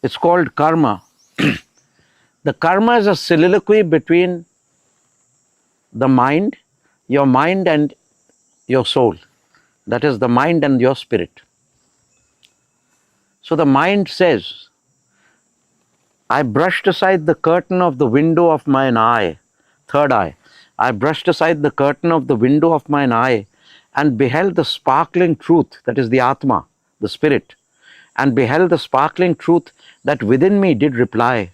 It's called karma. The karma is a soliloquy between the mind, your mind and your soul. That is the mind and your spirit. So the mind says, I brushed aside the curtain of the window of mine eye, third eye. I brushed aside the curtain of the window of mine eye and beheld the sparkling truth, that is the Atma, the spirit, and beheld the sparkling truth that within me did reply,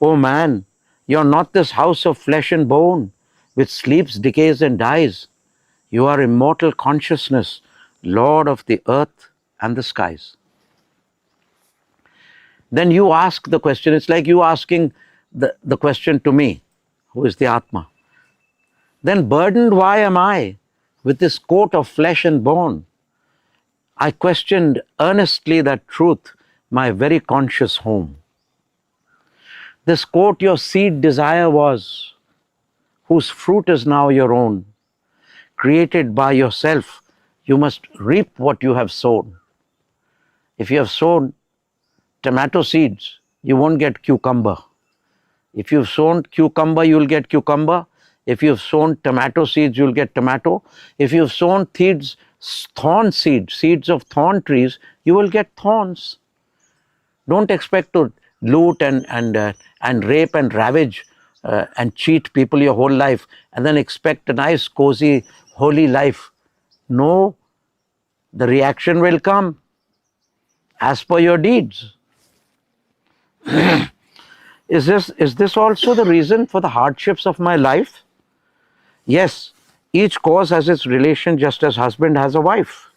O man, you are not this house of flesh and bone, which sleeps, decays and dies. You are immortal consciousness, Lord of the earth and the skies. Then you ask the question, it's like you asking the question to me, who is the Atma. Then burdened why am I with this coat of flesh and bone? I questioned earnestly that truth, my very conscious home. This coat your seed desire was, whose fruit is now your own. Created by yourself, you must reap what you have sown. If you have sown tomato seeds, you won't get cucumber. If you've sown cucumber, you'll get cucumber. If you've sown tomato seeds, you'll get tomato. If you've sown thorn seeds, seeds of thorn trees, you will get thorns. Don't expect to loot and rape and ravage and cheat people your whole life and then expect a nice, cozy, holy life. No, the reaction will come as per your deeds. Is this also the reason for the hardships of my life? Yes, each cause has its relation, just as husband has a wife.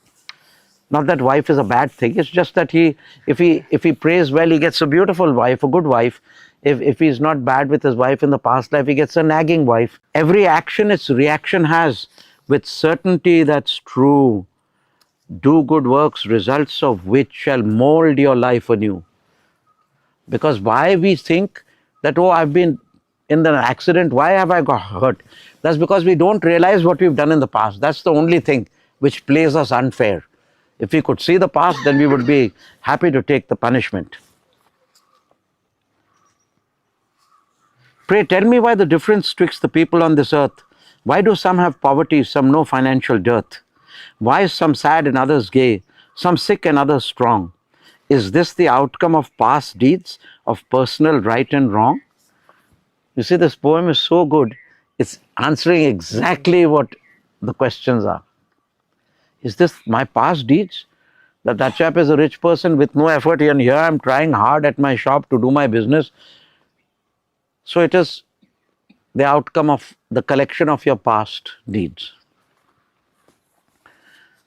Not that wife is a bad thing, it's just that if he prays well, he gets a beautiful wife, a good wife. If he's not bad with his wife in the past life, he gets a nagging wife. Every action its reaction has, with certainty that's true. Do good works, results of which shall mold your life anew. Because why we think that, oh, I've been in an accident, why have I got hurt? That's because we don't realize what we've done in the past. That's the only thing which plays us unfair. If we could see the past, then we would be happy to take the punishment. Pray tell me why the difference twixt the people on this earth. Why do some have poverty, some no financial dearth? Why is some sad and others gay, some sick and others strong? Is this the outcome of past deeds, of personal right and wrong? You see, this poem is so good. It's answering exactly what the questions are. Is this my past deeds? That chap is a rich person with no effort, and here I'm trying hard at my shop to do my business. So it is the outcome of the collection of your past deeds.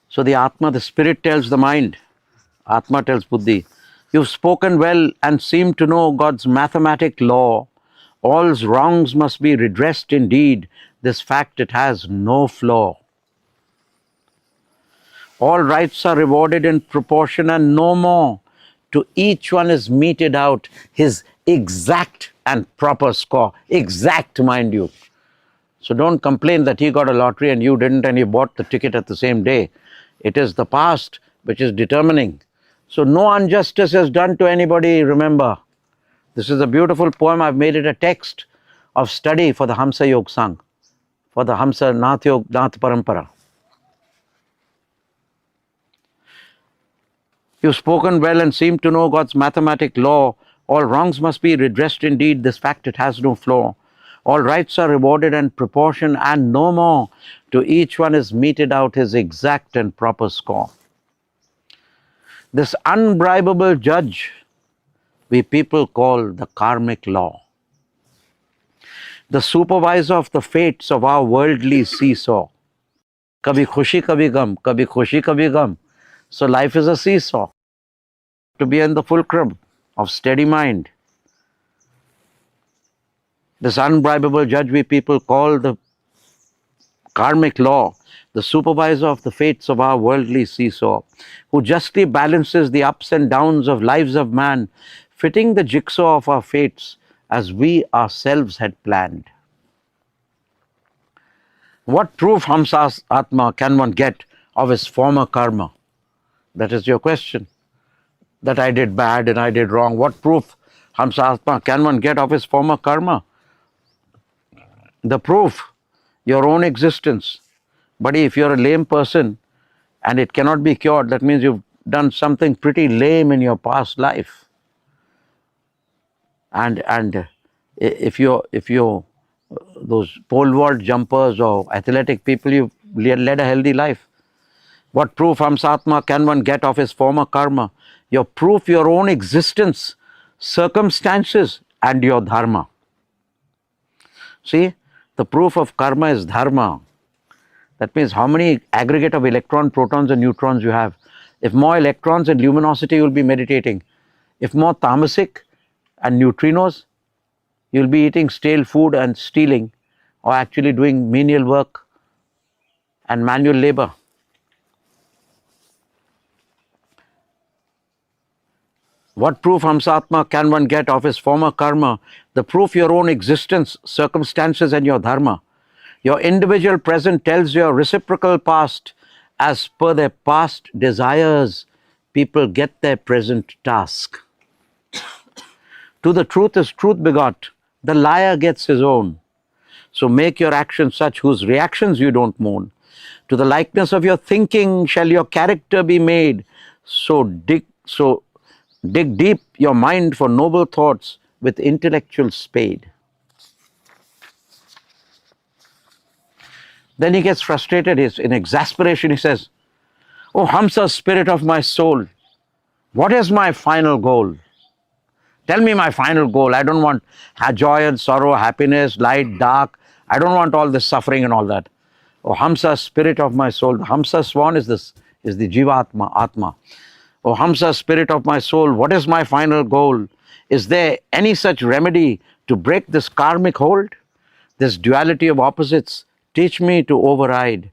So the Atma, the spirit, tells the mind, Atma tells Buddhi, you've spoken well and seem to know God's mathematic law. All's wrongs must be redressed indeed. This fact it has no flaw. All rights are rewarded in proportion and no more. To each one is meted out his exact and proper score. Exact, mind you. So don't complain that he got a lottery and you didn't and you bought the ticket at the same day. It is the past which is determining. So no injustice is done to anybody, remember. This is a beautiful poem. I've made it a text of study for the Hamsa Yog Sang, for the Hamsa Nath Yog, Nath Parampara. You've spoken well and seem to know God's mathematic law. All wrongs must be redressed indeed. This fact it has no flaw. All rights are rewarded in proportion and no more. To each one is meted out his exact and proper score. This unbribable judge we people call the karmic law. The supervisor of the fates of our worldly seesaw. Kabhi khushi, kabhi gam, kabhi khushi, kabhi gam. So life is a seesaw. To be in the fulcrum of steady mind. This unbribable judge we people call the karmic law, the supervisor of the fates of our worldly seesaw, who justly balances the ups and downs of lives of man, fitting the jigsaw of our fates as we ourselves had planned. What proof, Hamsa's Atma, can one get of his former karma? That is your question. that I did bad and I did wrong. What proof, Hamsa can one get of his former karma? The proof, your own existence. Buddy, if you're a lame person and it cannot be cured, that means you've done something pretty lame in your past life. And if you're those pole vault jumpers or athletic people, you've led a healthy life. What proof, Hamsatma, can one get of his former karma? Your proof, your own existence, circumstances, and your dharma. See, the proof of karma is dharma. That means how many aggregate of electron, protons, and neutrons you have. If more electrons and luminosity, you'll be meditating. If more tamasic and neutrinos, you'll be eating stale food and stealing, or actually doing menial work and manual labor. What proof, Hamsatma, can one get of his former karma? The proof, your own existence, circumstances, and your dharma. Your individual present tells your reciprocal past. As per their past desires, people get their present task. To the truth is truth begot. The liar gets his own. So make your actions such whose reactions you don't mourn. To the likeness of your thinking shall your character be made. So dig deep your mind for noble thoughts with intellectual spade. Then he gets frustrated. In exasperation, he says, "Oh, Hamsa, spirit of my soul, what is my final goal? Tell me my final goal. I don't want joy and sorrow, happiness, light, dark. I don't want all this suffering and all that. Oh, Hamsa, spirit of my soul." The Hamsa swan is the Jivatma, Atma. Oh, Hamsa, spirit of my soul, what is my final goal? Is there any such remedy to break this karmic hold? This duality of opposites, teach me to override.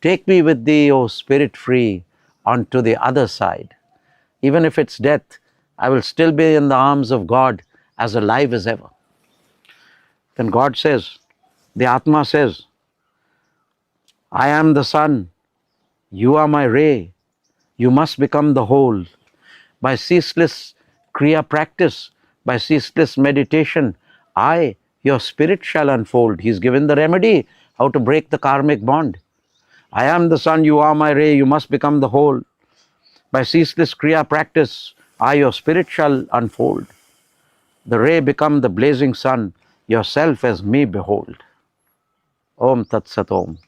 Take me with thee, O spirit free, onto the other side. Even if it's death, I will still be in the arms of God, as alive as ever. Then God says, the Atma says, I am the sun, you are my ray, you must become the whole. By ceaseless Kriya practice, by ceaseless meditation, your spirit shall unfold. He's given the remedy how to break the karmic bond. I am the sun, you are my ray, you must become the whole. By ceaseless Kriya practice, your spirit shall unfold. The ray become the blazing sun, yourself as me behold. Om Tat Sat Om.